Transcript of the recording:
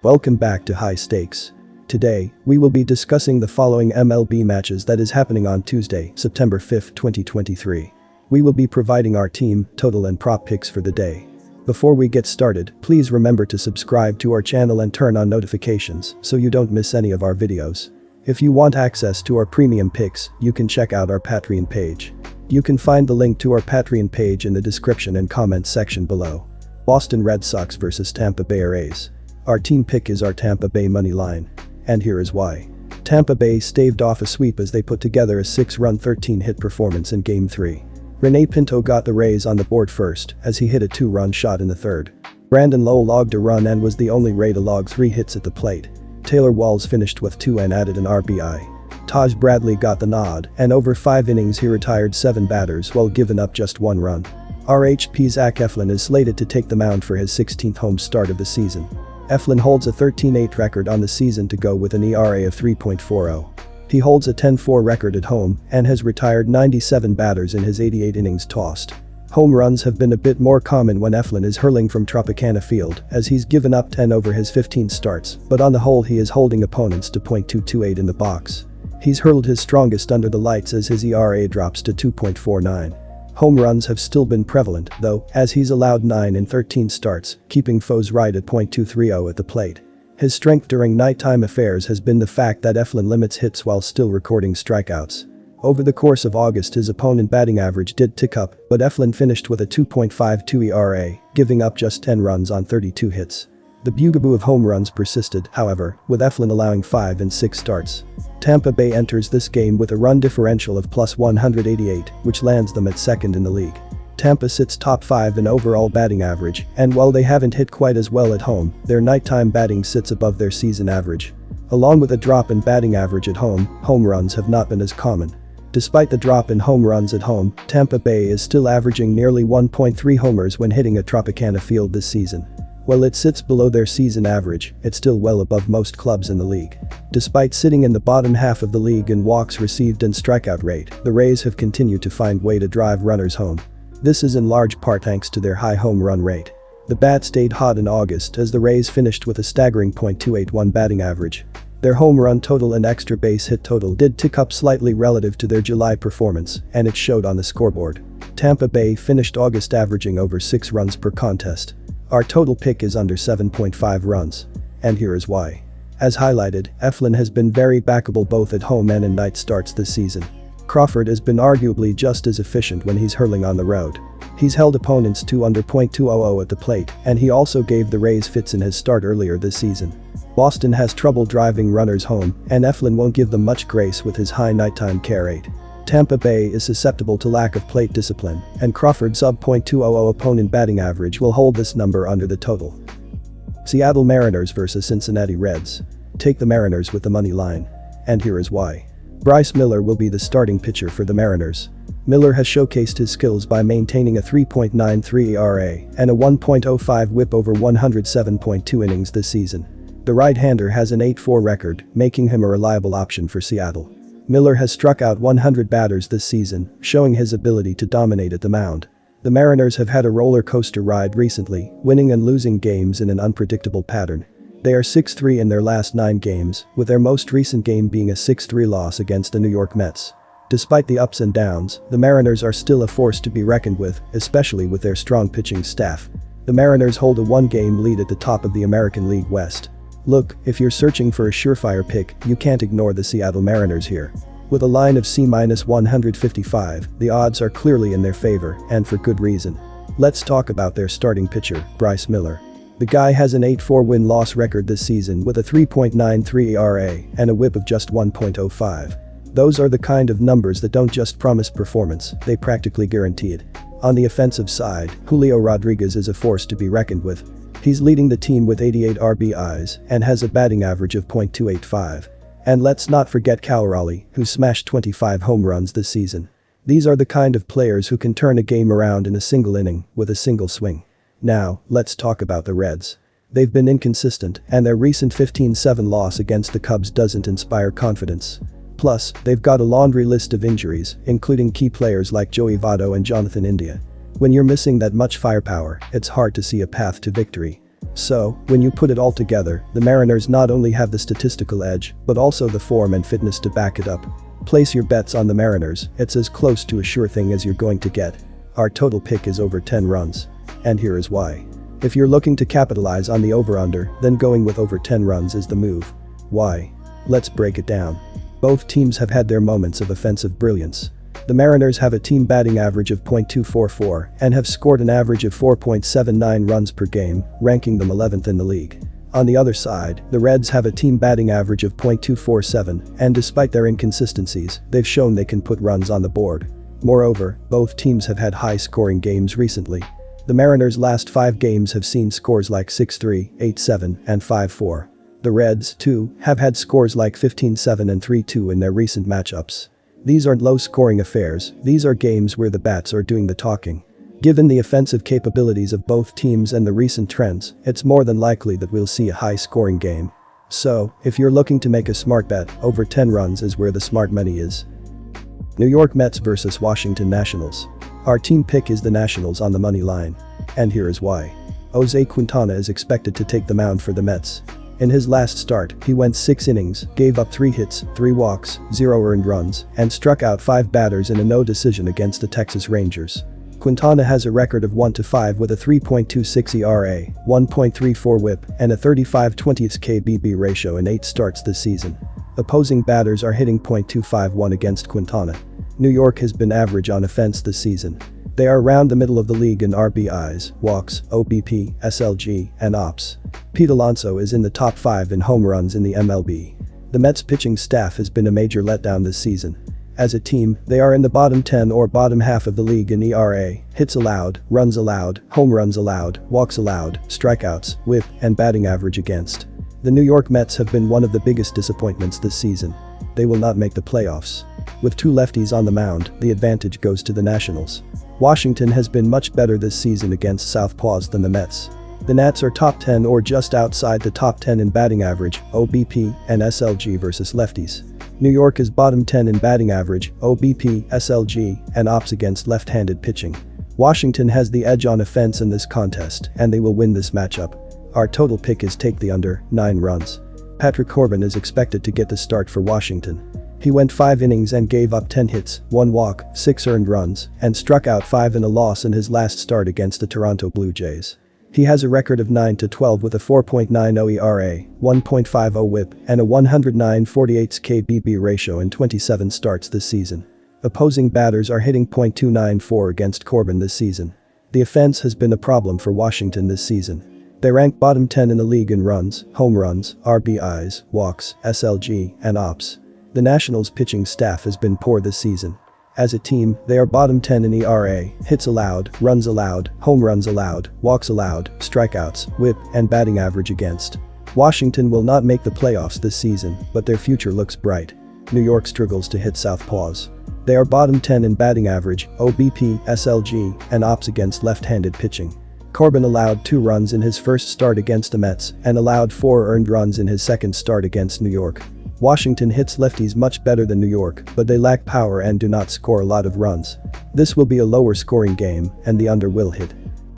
Welcome back to High Stakes. Today, we will be discussing the following MLB matches that is happening on Tuesday, September 5, 2023. We will be providing our team, total and prop picks for the day. Before we get started, please remember to subscribe to our channel and turn on notifications so you don't miss any of our videos. If you want access to our premium picks, you can check out our Patreon page. You can find the link to our Patreon page in the description and comments section below. Boston Red Sox vs Tampa Bay Rays. Our team pick is our Tampa Bay money line. And here is why. Tampa Bay staved off a sweep as they put together a 6-run 13-hit performance in Game 3. Rene Pinto got the Rays on the board first as he hit a 2-run shot in the third. Brandon Lowe logged a run and was the only Ray to log 3 hits at the plate. Taylor Walls finished with 2 and added an RBI. Taj Bradley got the nod, and over 5 innings he retired 7 batters while giving up just 1 run. RHP Zach Eflin is slated to take the mound for his 16th home start of the season. Eflin holds a 13-8 record on the season to go with an ERA of 3.40. He holds a 10-4 record at home and has retired 97 batters in his 88 innings tossed. Home runs have been a bit more common when Eflin is hurling from Tropicana Field as he's given up 10 over his 15 starts, but on the whole he is holding opponents to .228 in the box. He's hurled his strongest under the lights as his ERA drops to 2.49. Home runs have still been prevalent, though, as he's allowed 9 in 13 starts, keeping foes right at .230 at the plate. His strength during nighttime affairs has been the fact that Eflin limits hits while still recording strikeouts. Over the course of August his opponent batting average did tick up, but Eflin finished with a 2.52 ERA, giving up just 10 runs on 32 hits. The bugaboo of home runs persisted, however, with Eflin allowing 5 in 6 starts. Tampa Bay enters this game with a run differential of +188, which lands them at second in the league. Tampa sits top 5 in overall batting average, and while they haven't hit quite as well at home, their nighttime batting sits above their season average. Along with a drop in batting average at home runs have not been as common. Despite the drop in home runs at home, Tampa Bay is still averaging nearly 1.3 homers when hitting at Tropicana Field this season. While it sits below their season average, it's still well above most clubs in the league. Despite sitting in the bottom half of the league in walks received and strikeout rate, the Rays have continued to find way to drive runners home. This is in large part thanks to their high home run rate. The bat stayed hot in August as the Rays finished with a staggering .281 batting average. Their home run total and extra base hit total did tick up slightly relative to their July performance, and it showed on the scoreboard. Tampa Bay finished August averaging over 6 runs per contest. Our total pick is under 7.5 runs. And here is why. As highlighted, Eflin has been very backable both at home and in night starts this season. Crawford has been arguably just as efficient when he's hurling on the road. He's held opponents to under .200 at the plate, and he also gave the Rays fits in his start earlier this season. Boston has trouble driving runners home, and Eflin won't give them much grace with his high nighttime K rate. Tampa Bay is susceptible to lack of plate discipline, and Crawford's sub .200 opponent batting average will hold this number under the total. Seattle Mariners vs Cincinnati Reds. Take the Mariners with the money line. And here is why. Bryce Miller will be the starting pitcher for the Mariners. Miller has showcased his skills by maintaining a 3.93 ERA and a 1.05 WHIP over 107.2 innings this season. The right-hander has an 8-4 record, making him a reliable option for Seattle. Miller has struck out 100 batters this season, showing his ability to dominate at the mound. The Mariners have had a roller coaster ride recently, winning and losing games in an unpredictable pattern. They are 6-3 in their last 9 games, with their most recent game being a 6-3 loss against the New York Mets. Despite the ups and downs, the Mariners are still a force to be reckoned with, especially with their strong pitching staff. The Mariners hold a 1-game lead at the top of the American League West. Look, if you're searching for a surefire pick, you can't ignore the Seattle Mariners here. With a line of C-155, the odds are clearly in their favor, and for good reason. Let's talk about their starting pitcher, Bryce Miller. The guy has an 8-4 win-loss record this season with a 3.93 ERA and a WHIP of just 1.05. Those are the kind of numbers that don't just promise performance, they practically guarantee it. On the offensive side, Julio Rodriguez is a force to be reckoned with. He's leading the team with 88 RBIs and has a batting average of .285. And let's not forget Cal Raleigh, who smashed 25 home runs this season. These are the kind of players who can turn a game around in a single inning with a single swing. Now, let's talk about the Reds. They've been inconsistent, and their recent 15-7 loss against the Cubs doesn't inspire confidence. Plus, they've got a laundry list of injuries, including key players like Joey Votto and Jonathan India. When you're missing that much firepower, it's hard to see a path to victory. So, when you put it all together, the Mariners not only have the statistical edge, but also the form and fitness to back it up. Place your bets on the Mariners, it's as close to a sure thing as you're going to get. Our total pick is over 10 runs. And here is why. If you're looking to capitalize on the over-under, then going with over 10 runs is the move. Why? Let's break it down. Both teams have had their moments of offensive brilliance. The Mariners have a team batting average of .244 and have scored an average of 4.79 runs per game, ranking them 11th in the league. On the other side, the Reds have a team batting average of .247 and despite their inconsistencies, they've shown they can put runs on the board. Moreover, both teams have had high-scoring games recently. The Mariners' last 5 games have seen scores like 6-3, 8-7, and 5-4. The Reds, too, have had scores like 15-7 and 3-2 in their recent matchups. These aren't low-scoring affairs, these are games where the bats are doing the talking. Given the offensive capabilities of both teams and the recent trends, it's more than likely that we'll see a high-scoring game. So, if you're looking to make a smart bet, over 10 runs is where the smart money is. New York Mets vs Washington Nationals. Our team pick is the Nationals on the money line. And here is why. Jose Quintana is expected to take the mound for the Mets. In his last start, he went 6 innings, gave up 3 hits, 3 walks, 0 earned runs, and struck out 5 batters in a no decision against the Texas Rangers. Quintana has a record of 1-5 with a 3.26 ERA, 1.34 WHIP, and a 35/20 KBB ratio in 8 starts this season. Opposing batters are hitting .251 against Quintana. New York has been average on offense this season. They are around the middle of the league in RBIs, walks, OBP, SLG, and OPS. Pete Alonso is in the top 5 in home runs in the MLB. The Mets pitching staff has been a major letdown this season. As a team, they are in the bottom 10 or bottom half of the league in ERA, hits allowed, runs allowed, home runs allowed, walks allowed, strikeouts, WHIP, and batting average against. The New York Mets have been one of the biggest disappointments this season. They will not make the playoffs. With 2 lefties on the mound, the advantage goes to the Nationals. Washington has been much better this season against southpaws than the Mets. The Nats are top 10 or just outside the top 10 in batting average, OBP, and SLG versus lefties. New York is bottom 10 in batting average, OBP, SLG, and OPS against left-handed pitching. Washington has the edge on offense in this contest, and they will win this matchup. Our total pick is take the under, 9 runs. Patrick Corbin is expected to get the start for Washington. He went 5 innings and gave up 10 hits, 1 walk, 6 earned runs, and struck out 5 in a loss in his last start against the Toronto Blue Jays. He has a record of 9-12 with a 4.90 ERA, 1.50 WHIP, and a 109/48 KBB ratio in 27 starts this season. Opposing batters are hitting .294 against Corbin this season. The offense has been a problem for Washington this season. They rank bottom 10 in the league in runs, home runs, RBIs, walks, SLG, and OPS. The Nationals' pitching staff has been poor this season. As a team, they are bottom 10 in ERA, hits allowed, runs allowed, home runs allowed, walks allowed, strikeouts, WHIP, and batting average against. Washington will not make the playoffs this season, but their future looks bright. New York struggles to hit southpaws. They are bottom 10 in batting average, OBP, SLG, and OPS against left-handed pitching. Corbin allowed 2 runs in his first start against the Mets and allowed 4 earned runs in his second start against New York. Washington hits lefties much better than New York, but they lack power and do not score a lot of runs. This will be a lower scoring game, and the under will hit.